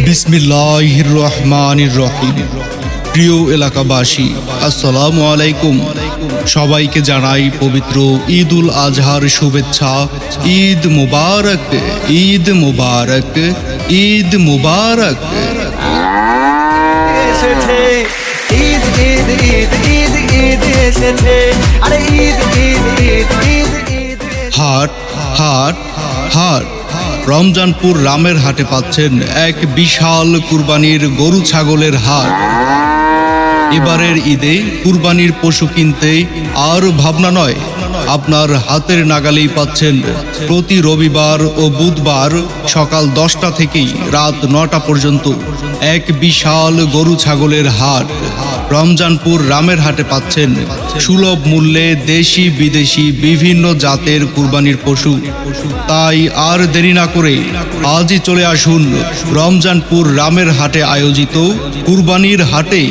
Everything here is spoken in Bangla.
বিসমিল্লাহির রহমানির রহিম। প্রিয় এলাকাবাসী, আসসালামু আলাইকুম। সবাইকে জানাই পবিত্র ঈদ উল আজহার শুভেচ্ছা। ঈদ মুবারক, ঈদ মুবারক, ঈদ মুবারক। এসেছে ঈদ ঈদ ঈদ ঈদ ঈদ এসেছে, আরে ঈদ ঈদ ঈদ ঈদ ঈদ হাট হাট হাট রমজানপুর রামের হাটে পাচ্ছেন এক বিশাল কুরবানির গরু ছাগলের হাট। এবারের ঈদে কুরবানির পশু কিনতে আর ভাবনা নয়, আপনার হাতের নাগালেই পাচ্ছেন প্রতি রবিবার ও বুধবার সকাল 10টা থেকেই রাত 9টা পর্যন্ত এক বিশাল গরু ছাগলের হাট। রমজানপুর রামের হাটে পাচ্ছেন সুলভ মূল্যে দেশি বিদেশি বিভিন্ন জাতের কুরবানির পশু। তাই আর দেরি না করে আজই চলে আসুন রমজানপুর রামের হাটে আয়োজিত কুরবানির হাটে।